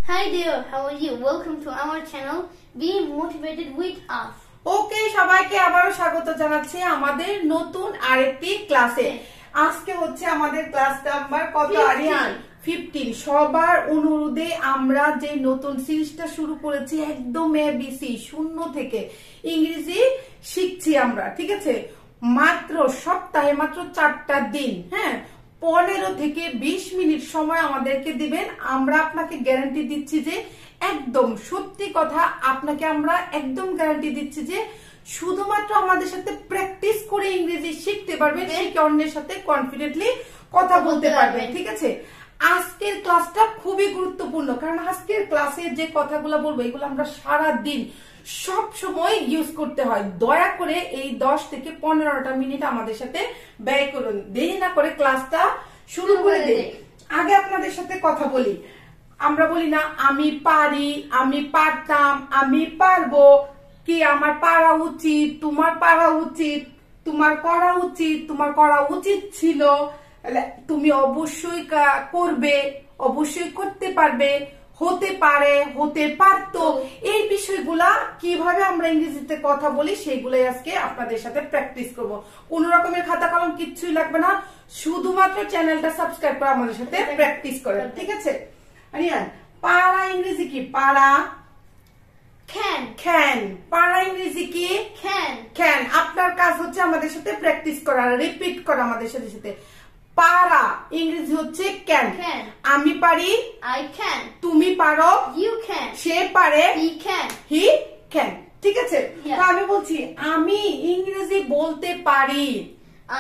Hi there, how are you? Welcome to our channel, Be Motivated with Us. ওকে সবাইকে আবারো স্বাগত জানাচ্ছি আমাদের নতুন আরেকটি ক্লাসে। আজকে হচ্ছে আমাদের ক্লাস নাম্বার কত আরিয়ান? 15। সবার অনুরোধে আমরা যে নতুন সিরিজটা শুরু করেছি একদম এবিসি শূন্য থেকে ইংরেজি শিখছি আমরা, ঠিক আছে? মাত্র সপ্তাহে মাত্র 4টা দিন, হ্যাঁ, 15 থেকে 20 মিনিট সময় আমাদেরকে দিবেন। আমরা আপনাকে গ্যারান্টি দিচ্ছি যে একদম সত্যি কথা, আপনাকে আমরা একদম গ্যারান্টি দিচ্ছি যে শুধুমাত্র আমাদের সাথে প্র্যাকটিস করে ইংরেজি শিখতে পারবেন, শিখে অন্যের সাথে কনফিডেন্টলি কথা বলতে পারবেন, ঠিক আছে? আজকের ক্লাসটা খুবই গুরুত্বপূর্ণ, কারণ আজকের ক্লাসে যে কথাগুলো বলবো এগুলো আমরা সারা দিন সব সময় ইউজ করতে হয়। দয়া করে এই 10 থেকে 15টা মিনিট আমাদের সাথে ব্যয় করুন। দেরি না করে ক্লাসটা শুরু করে দিই। আগে আপনাদের সাথে কথা বলি। আমরা বলি না আমি পারি, আমি পারতাম, আমি পারবো, কি আমার পারা উচিত, তোমার পারা উচিত, তোমার করা উচিত, তোমার করা উচিত ছিল, তুমি অবশ্যই করবে, অবশ্যই করতে পারবে, হতে পারে, হতে পারতো। এই বিষয়গুলা কিভাবে আমরা ইংরেজিতে কথা বলি সেগুলাই আজকে আপনাদের সাথে প্র্যাকটিস করব। কোন রকমের খাতা কলম কিচ্ছুই লাগবে না, শুধুমাত্র চ্যানেলটা সাবস্ক্রাইব করে আমাদের সাথে প্র্যাকটিস করেন, ঠিক আছে? আরিয়ান, পারা ইংরেজি কি? পারা Can. ক্যান। পারা ইংরেজি কি? Can. ক্যান। আপনার কাজ হচ্ছে আমাদের সাথে প্র্যাকটিস করা, রিপিট করা আমাদের সাথে সাথে। পারা ইংরেজি হচ্ছে ক্যান। Can. আমি পারি, I can. তুমি পারো, You can. সে পারে, He can. হি ক্যান, ঠিক আছে? তো আমি বলছি আমি ইংরেজি বলতে পারি।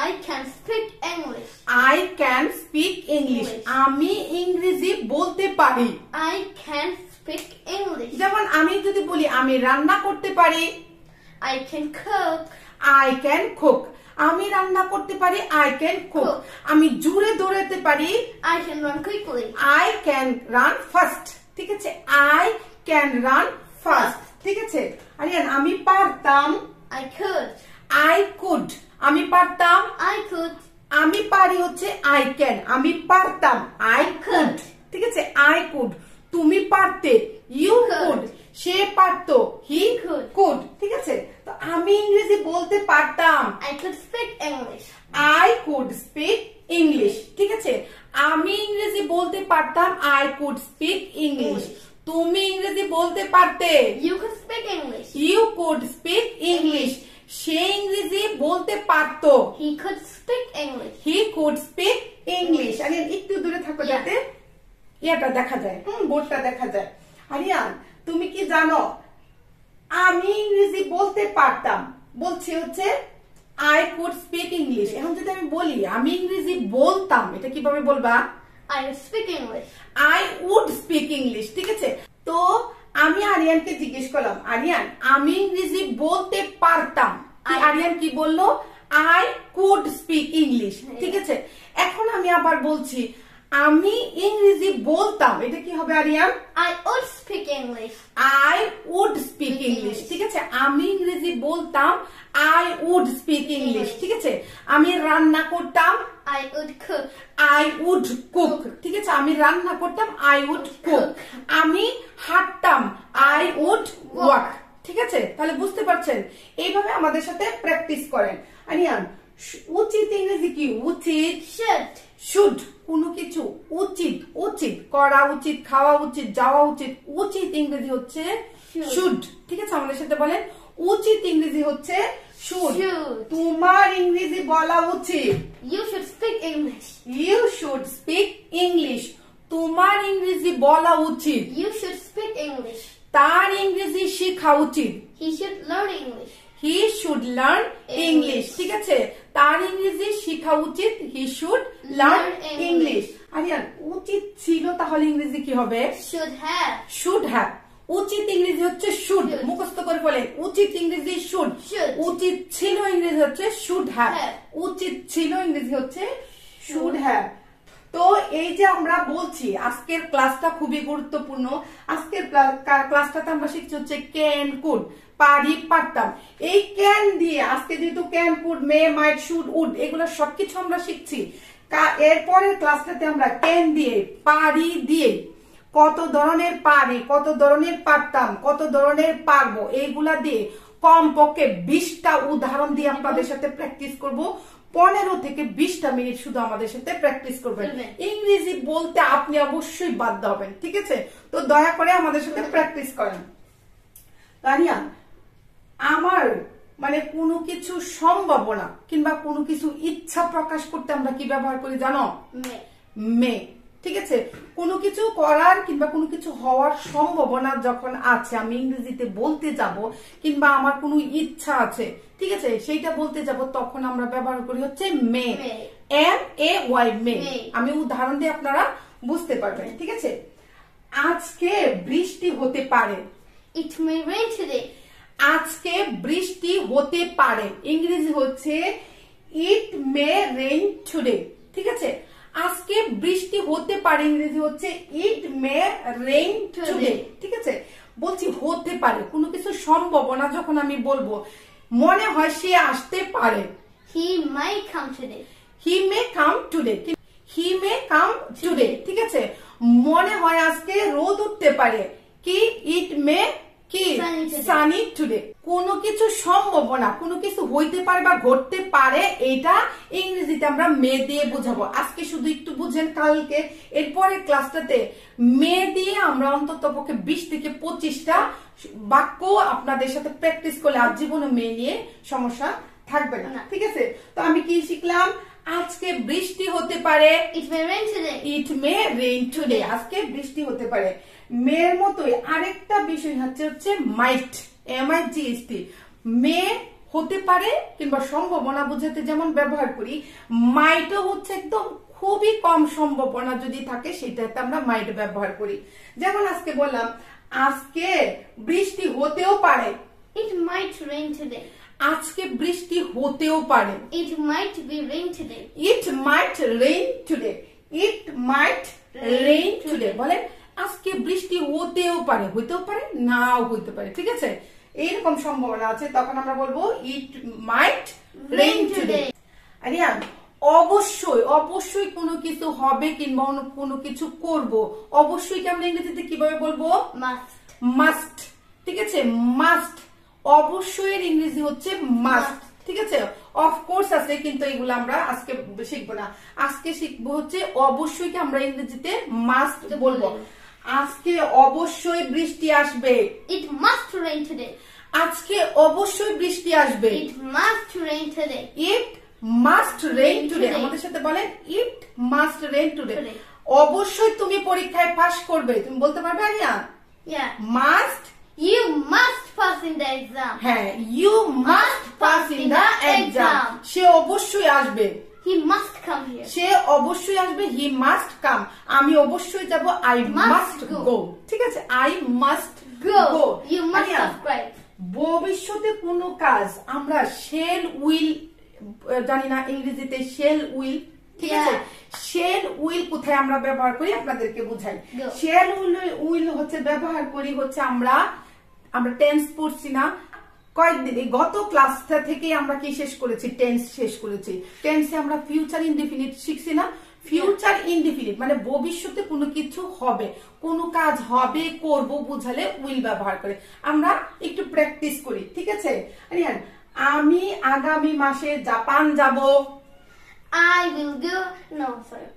I can speak English. I can speak English. আমি ইংরেজি বলতে পারি। I can speak English. যেমন আমি যদি বলি আমি রান্না করতে পারি, I can cook. I can cook. আমি রান্না করতে পারি, I can cook. আমি জোরে দৌড়াতে পারি, I can run quickly. I can run fast, ঠিক আছে? I can run fast, ঠিক আছে? আরিয়ান, আমি পারতাম, I could. I could. আমি পারতাম, I could. আমি পারি হচ্ছে I can, আমি পারতাম I could, could. ঠিক আছে? I could. তুমি পারতে, you could. সে পারতো, he could, ঠিক আছে? তো আমি ইংরেজি বলতে পারতাম, I could speak English. I could speak English, ঠিক আছে? আমি ইংরেজি বলতে পারতাম, I could speak English. তুমি ইংরেজি বলতে পারতে, You could speak English. you could speak English. সে ইংরেজি বলতে পারতো, He could speak English. he could speak English. Aryan, একটু দূরে থাকো যাতে ইয়াটা দেখা যায়, বোর্ডটা দেখা যায়। আরিয়ান, তুমি কি জানো আমি ইংরেজি বলতে পারতাম বলছি হচ্ছে I could speak English। এখন যদি আমি বলি আমি ইংরেজি বলতাম, এটা কিভাবে বলবা? I would speak English. I would speak English, ঠিক আছে? তো আমি আরিয়ানকে জিজ্ঞেস করলাম, আরিয়ান আমি ইংরেজি বলতে পারতাম, আরিয়ান কি বললো? I could speak English, ঠিক আছে? এখন আমি আবার বলছি আমি ইংরেজি বলতাম, এটা কি হবে Aryan? I would speak English. I would speak English, ঠিক আছে? আমি ইংরেজি বলতাম, I would speak English, ঠিক আছে? আমি রান্না করতাম, I would cook. I would cook, ঠিক আছে? আমি রান্না করতাম, I would cook. আমি হাঁটতাম, I would walk, ঠিক আছে? তাহলে বুঝতে পারছেন, এইভাবে আমাদের সাথে প্র্যাকটিস করেন। আরিয়ান, উচিত ইংরেজি কি? উচিত, Should. শুড। কোনো কিছু উচিত, উচিত করা উচিত, খাওয়া উচিত, যাওয়া উচিত, উচিত ইংরেজি হচ্ছে শুড, ঠিক আছে? আমাদের সাথে বলেন, উচিত ইংরেজি হচ্ছে শুড। তোমার ইংরেজি বলা উচিত, You should speak English. you should speak English. তোমার ইংরেজি বলা উচিত, You should speak English. তার ইংরেজি শেখা উচিত, He should learn English. he should learn English, ঠিক আছে? তার ইংরেজি শেখা উচিত, he should learn English. Aryan, উচিত ছিল তাহলে ইংরেজি কি হবে? Should have. should have. উচিত ইংরেজি হচ্ছে should, মুখস্থ করে বলেন। উচিত ইংরেজি should, উচিত ছিল ইংরেজি হচ্ছে should have, উচিত ছিল ইংরেজি হচ্ছে should have। তো এই যে আমরা বলছি আজকের ক্লাসটা খুবই গুরুত্বপূর্ণ। আজকের ক্লাসটাতে আমরা শিখছি হচ্ছে ক্যান, কুড, পারি, পারতাম। এই ক্যান দিয়ে আজকে যেহেতু can, could, may, might, should, would এগুলো সবকিছু আমরা শিখছি। এরপরের ক্লাসটাতে আমরা ক্যান দিয়ে, পারি দিয়ে, কত ধরনের পারি, কত ধরনের পারতাম, কত ধরনের পারবো, এইগুলা দিয়ে কমপক্ষে 20টা উদাহরণ দিয়ে আপনাদের সাথে প্র্যাকটিস করব। 15 থেকে 20টা মিনিট শুধু আমাদের সাথে প্র্যাকটিস করবেন। ইংরেজি বলতে আপনি অবশ্যই বাধ্য হবেন, ঠিক আছে? তো দয়া করে আমাদের সাথে প্র্যাকটিস করেন। তানিয়া, আমার মানে কোনো কিছু সম্ভাবনা কিংবা কোনো কিছু ইচ্ছা প্রকাশ করতে আমরা কি ব্যবহার করি জানো? মে। ঠিক আছে? কোনো কিছু করার কিংবা কোনো কিছু হওয়ার সম্ভাবনা যখন আছে, আমি ইংরেজিতে বলতে যাব কিংবা আমার কোনো ইচ্ছা আছে, ঠিক আছে, সেইটা বলতে যাব, তখন আমরা ব্যবহার করি হচ্ছে মে, MAY, মে। আমি উদাহরণ দিয়ে আপনারা বুঝতে পারবেন, ঠিক আছে? আজকে বৃষ্টি হতে পারে। It may rain today. আজকে বৃষ্টি হতে পারে, ইংরেজি হচ্ছে ইট মে রেইন টুডে। ঠিক আছে? আজকে বৃষ্টি হতে পারে, ইংরেজি হচ্ছে ইট মে রেইন টুডে। ঠিক আছে? বলছি হতে পারে, কোনো কিছু সম্ভাবনা যখন আমি বলবো, মনে হয় সে আসতে পারে, He might come today. He may come today, he may come today. ঠিক আছে? মনে হয় আজকে রোদ উঠতে পারে, কি ইট মে কি সানি টুডে। কোনো কিছু সম্ভাবনা, কোনো কিছু হইতে পারে বা ঘটতে পারে, এটা ইংরেজিতে আমরা মে দিয়ে বুঝাবো। আজকে শুধু একটু বুঝেন, কালকে এরপরে ক্লাসটাতে মে দিয়ে আমরা অন্তত পক্ষে 20 থেকে 25টা বাক্য আপনাদের সাথে প্র্যাকটিস করলে আর জীবনে মে নিয়ে সমস্যা থাকবে না। ঠিক আছে? তো আমি কি শিখলাম? আজকে বৃষ্টি হতে পারে, It may rain today. It may rain today. আজকে বৃষ্টি হতে পারে। মেয়ের মতোই আরেকটা বিষয় হচ্ছে মাইট, MIGHT। মে হতে পারে কিংবা সম্ভাবনা বোঝাতে যেমন ব্যবহার করি, মাইটও হচ্ছে একদম খুবই কম সম্ভাবনা যদি থাকে, সেটাতে আমরা মাইট ব্যবহার করি। যেমন আজকে বললাম আজকে বৃষ্টি হতেও পারে, It might rain today. আজকে বৃষ্টি হতেও পারে, It might be rain today. It mite rain today, it mite rain today. বলেন আজকে বৃষ্টি হতেও পারে, হইতেও পারে, নাও হইতে পারে। ঠিক আছে? এইরকম সম্ভাবনা আছে, তখন আমরা বলবো ইট মাইট রেইন টুডে। আরিয়ান, অবশ্যই অবশ্যই কোনো কিছু হবে কিংবা কোনো কিছু করব, অবশ্যই কি আমরা ইংরেজিতে কিভাবে বলবো? Must. মাস্ট। ঠিক আছে? মাস্ট, অবশ্যই এর ইংরেজি হচ্ছে মাস্ট। ঠিক আছে? অফকোর্স আছে, কিন্তু এগুলো আমরা আজকে শিখবো না। আজকে শিখবো হচ্ছে অবশ্যই, কি আমরা ইংরেজিতে মাস্ট বলবো। আজকে অবশ্যই বৃষ্টি আসবে, It must rain today. আজকে অবশ্যই বৃষ্টি আসবে, It must rain today. It must rain today. আমাদের সাথে বলেন ইট মাস্ট রেইন টুডে। অবশ্যই তুমি পরীক্ষায় পাস করবে, তুমি বলতে পারবে Aria? Yeah. Must, You must pass in the exam. হ্যাঁ, you must pass in the exam. সে অবশ্যই আসবে, He must come here. সে অবশ্যই আসবে, হি মাস্ট কাম। আমি অবশ্যই যাব, আই মাস্ট গো। ঠিক আছে? I must Go. Go. You must subscribe. ভবিষ্যতে কোনো কাজ আমরা শেল উইল জানি না, ইংরেজিতে শেল উইল। ঠিক আছে? শেল উইল কোথায় আমরা ব্যবহার করি আপনাদেরকে বুঝাই। শেল উইল হচ্ছে ব্যবহার করি হচ্ছে আমরা টেন্স পড়ছি না কয়েকদিন, গত ক্লাসটা থেকে আমরা কি শেষ করেছি? টেন্স শেষ করেছি। টেন্সে আমরা ফিউচার ইনডিফিনিট শিখছি না? ফিউচার ইনডিফিনিট মানে ভবিষ্যতে কোনো কিছু হবে, কোনো কাজ হবে, করব বুঝালে উইল ব্যবহার করে। আমরা একটু প্র্যাকটিস করি। ঠিক আছে? আরিয়ান, আমি আগামী মাসে জাপান যাব। I will go. No, sorry.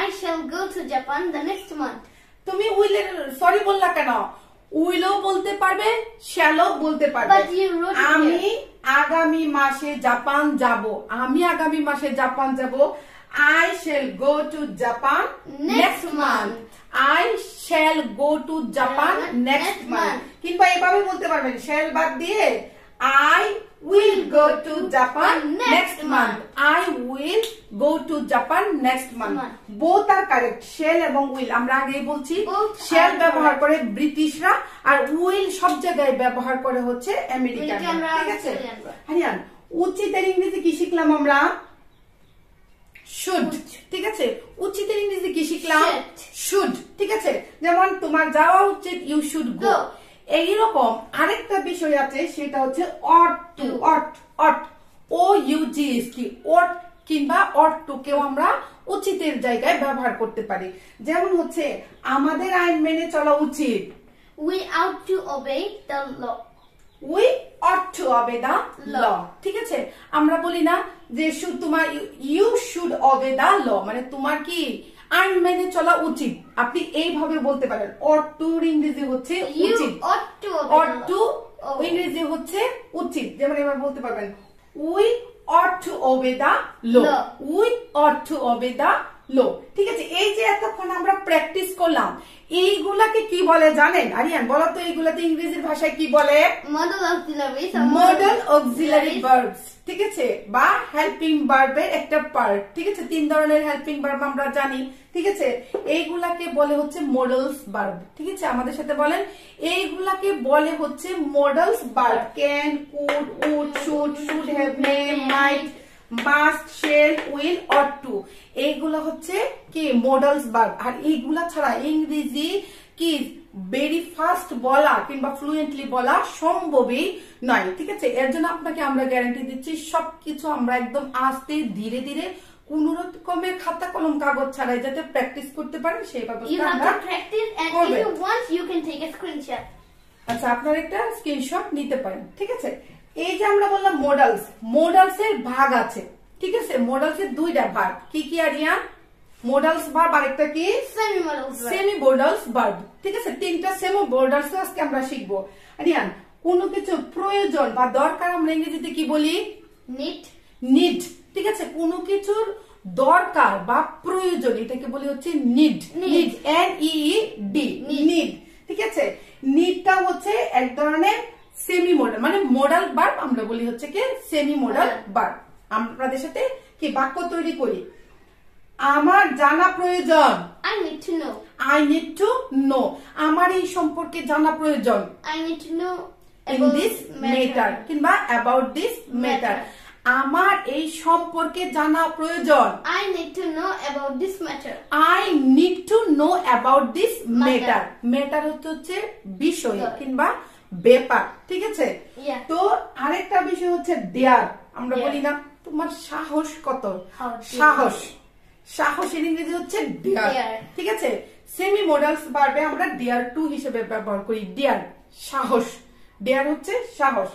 I shall go to Japan the next month. তুমি উইলের সরি বললা কেন? উইলও বলতে পারবে, শ্যালও বলতে পারবে। But you wrote it আমি here. আগামী মাসে জাপান যাব, আমি আগামী মাসে জাপান যাব। I shall go to Japan next month. I shall go to Japan next month. কিংবা এভাবে বলতে পারবেন, shall বাদ দিয়ে I will go to Japan next month. I will go to Japan next month. Both are correct. Shall এবং will আমরা আগেই বলছি, shall ব্যবহার করে ব্রিটিশরা আর will সব জায়গায় ব্যবহার করে হচ্ছে আমেরিকানরা। ঠিক আছে? হারিয়ান, উচিতের ইংরেজি কি শিখলাম আমরা? শুড। ঠিক আছে? উচিতের ইংরেজি কি শিখলাম? শুড। ঠিক আছে? যেমন তোমার যাওয়া উচিত, ইউ শুড গো। এইরকম আরেকটা বিষয় আছে, সেটা হচ্ছে ought to. Ought, ought, OUGS কি? অট কিংবা ought to কেও আমরা উচিতের জায়গায় ব্যবহার করতে পারি। যেমন হচ্ছে আমাদের আইন মেনে চলা উচিত, we ought to obey the law, we ought to obey the law। ঠিক আছে, আমরা বলি না যে তোমার you should obey the law, মানে তোমার কি আইন মেনে চলা উচিত, আপনি এইভাবে বলতে পারেন। ought to ইংরেজি হচ্ছে উচিত, ought to ought to ইংরেজি হচ্ছে উচিত, যেমন এবার বলতে পারবেন we ought to obey the law, we ought to obey the law। ঠিক আছে, এই যে এতক্ষণ আমরা প্র্যাকটিস করলাম, এইগুলাকে কি বলে জানেন? আরিয়ান বলো তো, এইগুলাতে ইংরেজির ভাষায় কি বলে? Modal auxiliary verbs. ঠিক আছে, বা হেল্পিং ভার্বের একটা পার্ট। ঠিক আছে, 3 ধরনের হেল্পিং ভার্ব আমরা জানি। ঠিক আছে, এইগুলাকে বলে হচ্ছে মডেলস ভার্ব। ঠিক আছে, আমাদের সাথে বলেন, এইগুলাকে বলে হচ্ছে modals verb. Can, could, would, should, should have, may, might, must, shall, will, ought to, এইগুলা হচ্ছে কি মডেলস ভার্ব। আর এইগুলা ছাড়া ইংরেজি কি ভেরি ফাস্ট বলা কিংবা ফ্লুয়েন্টলি বলা সম্ভবই নয়। ঠিক আছে, এর জন্য আপনাকে আমরা গ্যারান্টি দিচ্ছি, সবকিছু আমরা একদম আস্তে ধীরে ধীরে কোন রকমের খাতা কলম কাগজ ছাড়াই যাতে প্র্যাকটিস করতে পারেন সেই ব্যবস্থা আমরা করব। আচ্ছা, আপনারা একটা স্ক্রিনশট নিতে পারেন। ঠিক আছে, এই যে আমরা বললাম মডেলস, মডেলস এর ভাগ আছে। ঠিক আছে, মডেলস এর 2টা ভাগ, কি কি আরিয়ান? মডেলস ভার্ব, আরেকটা কি সেমি মডেলস ভার্ব। ঠিক আছে, 3টা সেমি মডেলস আজকে আমরা শিখবো। আরিয়ান, কোনো কিছু প্রয়োজন বা দরকার আমরা ইংরেজিতে কি বলি? নিড। ঠিক আছে, কোনো কিছুর দরকার বা প্রয়োজন এটাকে বলি হচ্ছে নিড। Need, NEED, need. ঠিক আছে, নিডটা হচ্ছে এক ধরনের সেমি মডেল, মানে মডেল ভার্ব আমরা বলি হচ্ছে কি সেমি মডেল ভার্ব। আপনাদের সাথে কি বাক্য তৈরি করি? আমার জানা প্রয়োজন, I need to know, I need to know, আমার এই সম্পর্কে জানা প্রয়োজন, I need to know in this matter কিংবা about this matter, আমার এই সম্পর্কে জানা প্রয়োজন, I need to know about this matter, I need to know about this matter। matter হচ্ছে বিষয় কিংবা ব্যাপার। ঠিক আছে, তো আরেকটা বিষয় হচ্ছে দেয়ার। আমরা বলি না তোমার সাহস কত? সাহস, সাহসের ইংরেজি হচ্ছে দেয়ার। ঠিক আছে, সেমি মডেলস ভার্বে আমরা দেয়ার টু হিসেবে ব্যবহার করি। দেয়ার সাহস, দেয়ার হচ্ছে সাহস।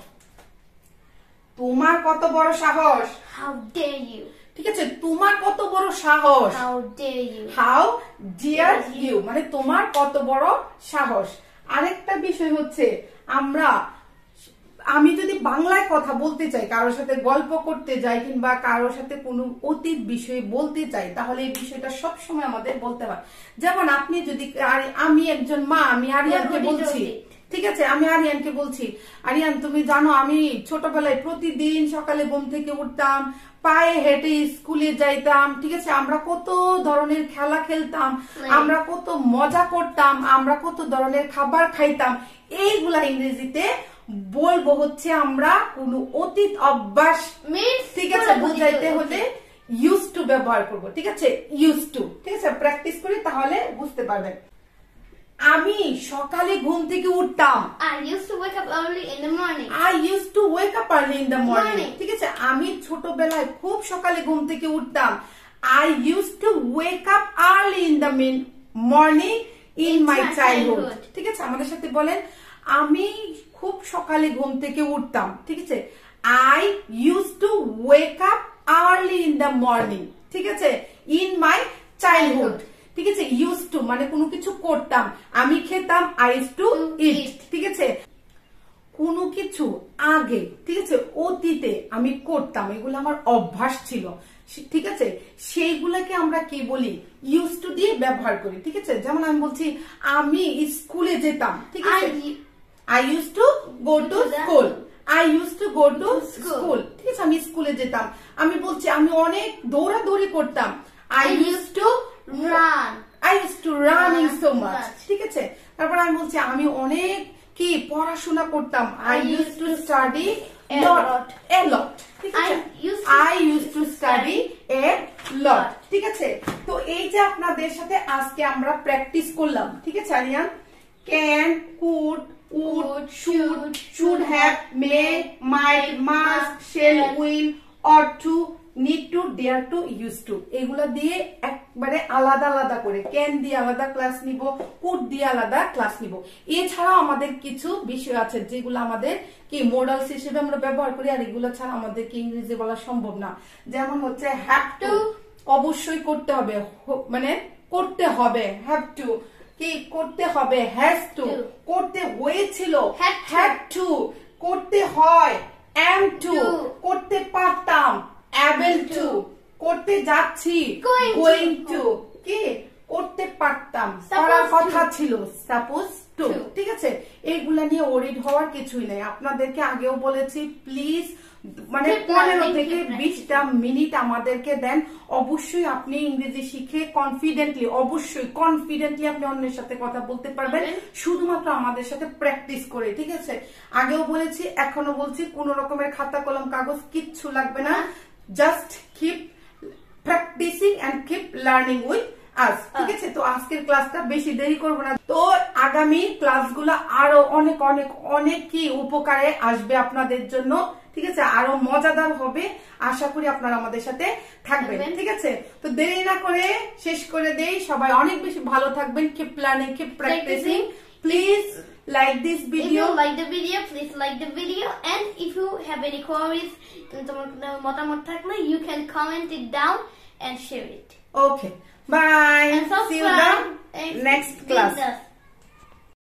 তোমার কত বড় সাহস? how dare you, ঠিক আছে, তোমার কত বড় সাহস? how dare you, how dare you, মানে তোমার কত বড় সাহস। আরেকটা বিষয় হচ্ছে আমি যদি বাংলায় কথা বলতে চাই, কারোর সাথে গল্প করতে যাই কিংবা কারোর সাথে কোনো অতীত বিষয়ে বলতে চাই, তাহলে এই বিষয়টা সবসময় আমাদের বলতে হয়। যেমন আপনি যদি, আমি একজন মা, আমি আরিয়ানকে বলছি, ঠিক আছে, আমি আরিয়ানকে বলছি, আরিয়ান তুমি জানো আমি ছোটবেলায় প্রতিদিন সকালে ঘুম থেকে উঠতাম, পায়ে হেঁটে স্কুলে যাইতাম। ঠিক আছে, আমরা কত ধরনের খেলা খেলতাম, আমরা কত মজা করতাম, আমরা কত ধরনের খাবার খাইতাম। এইগুলা ইংরেজিতে বলবো হচ্ছে আমরা কোন অতীত অভ্যাস, ঠিক আছে, বুঝাইতে হলে ইউজ টু ব্যবহার করব। ঠিক আছে, ইউজ টু। ঠিক আছে, প্র্যাকটিস করি তাহলে বুঝতে পারবেন। আমি সকালে ঘুম থেকে উঠতাম, I used to wake up early in the morning, I used to wake up early in the morning। ঠিক আছে, আমি ছোটবেলায় খুব সকালে ঘুম থেকে উঠতাম, I used to wake up early in the morning in my childhood। ঠিক আছে, আমাদের সাথে বলেন, আমি খুব সকালে ঘুম থেকে উঠতাম। ঠিক আছে, I used to wake up early in the morning। ঠিক আছে, in my childhood। ঠিক আছে, used to মানে কোনো কিছু করতাম, আমি খেতাম, I used to eat। ঠিক আছে, কোনো কিছু আগে, ঠিক আছে, অতীতে আমি করতাম, এগুলো আমার অভ্যাস ছিল। ঠিক আছে, সেইগুলাকে আমরা কি বলি? ইউজ টু দিয়ে ব্যবহার করি। ঠিক আছে, যেমন আমি বলছি আমি স্কুলে যেতাম। ঠিক আছে, I used to go to school, I used to go to school। ঠিক আছে, আমি স্কুলে যেতাম। আমি বলছি আমি অনেক দৌড়াদৌড়ি করতাম, I used to run, I used to running so much। ঠিক আছে, তারপর আমি বলছি আমি অনেক কি পড়াশোনা করতাম, I used to study a lot। ঠিক আছে, I used to study a lot। ঠিক আছে, তো এই যে আপনাদের সাথে আজকে আমরা প্র্যাকটিস করলাম। ঠিক আছে Aryan, can, could, would, should have, may, might, must, shall, will, ought to, need to, dare to, use to, এগুলা দিয়ে একবারে আলাদা আলাদা করে ক্যান দিয়ে আলাদা ক্লাস নিব, কুড দিয়ে আলাদা ক্লাস নিব। এছাড়াও আমাদের কিছু বিষয় আছে যেগুলো আমাদের কি মডেলস হিসেবে আমরা ব্যবহার করি, আর এগুলো ছাড়া আমাদেরকে ইংরেজি বলা সম্ভব না। যেমন হচ্ছে হ্যাভ টু, অবশ্যই করতে হবে, মানে করতে হবে, হ্যাভ টু কি করতে হবে, হ্যাজ টু করতে হয়েছিল, হ্যাড টু করতে হয়, am to করতে পারতাম, able to করতে যাচ্ছি, going to কি করতে পারতাম, করার কথা ছিল, suppose to। ঠিক আছে, এইগুলা নিয়ে ওরিড হওয়ার কিছুই নেই। আপনাদেরকে আগেও বলেছি প্লিজ মানে 15 থেকে 20টা মিনিট আমাদেরকে দেন। অবশ্যই আপনি ইংরেজি শিখে কনফিডেন্টলি, অবশ্যই কনফিডেন্টলি আপনি অন্যের সাথে কথা বলতে পারবেন, শুধুমাত্র আমাদের সাথে প্র্যাকটিস করে। ঠিক আছে, আগেও বলেছি এখনো বলছি, কোন রকমের খাতা কলম কাগজ কিচ্ছু লাগবে না, just keep practising and keep learning with আজ। ঠিক আছে, তো আজকের ক্লাসটা বেশি দেরি করবো না, তো আগামী ক্লাসগুলো আরো অনেক অনেক অনেক কি উপকারে আসবে আপনাদের জন্য। ঠিক আছে, আরো মজাদার হবে, আশা করি আপনারা আমাদের সাথে থাকবেন। ঠিক আছে, তো দেরি না করে শেষ করে দেই, সবাই অনেক বেশি ভালো থাকবেন, keep learning, keep practising. Please like this video. If you like the video, please like the video, and if you have any queries, মতামত থাকলে you can comment it down and share it. Okay, bye. And See you in the next class.